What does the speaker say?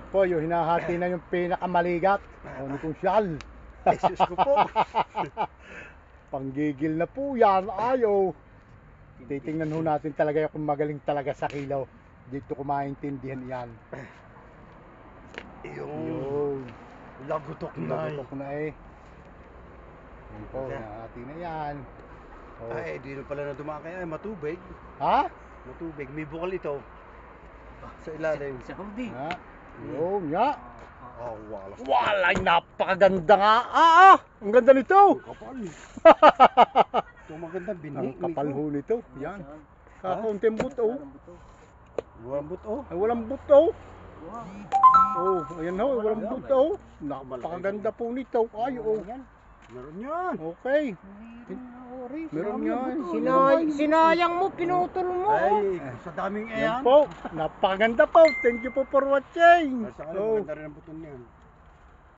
Po, yung hinahati na yung pinakamaligat. Ano kong siyal. Jesus ko po. Panggigil na po yan. Ayaw. Titingnan ho natin talaga kung magaling talaga sa kilaw. Dito ko maintindihan yan. Yung Yun. lagutok na. Lagutok na eh. Yun po, hinahati na yan. Oh. Ay, di na pala na dumakay. Ay, matubig. Ha? Matubig. May bukal ito. Sa ilalim. Sa hudi. Nga. Yun nga. Oh, wala. Walay, napakaganda nga. Ah! Ang ganda nito. Ang kapal. Ito maganda binhi. Ang kapal ho nito. Yan. Kakaunting buto. Walang buto. Ay, walang buto. Oh, ayan ho, walang buto. Napakaganda po nito. Ay, oh. Meron yan. Okay. Meron yan. Sinayang mo, pinutol mo. Ay, sa daming Yan ayan. po. Napakaganda po. Thank you po for watching. Sa kanya, Oh. maganda rin ang buto niyan.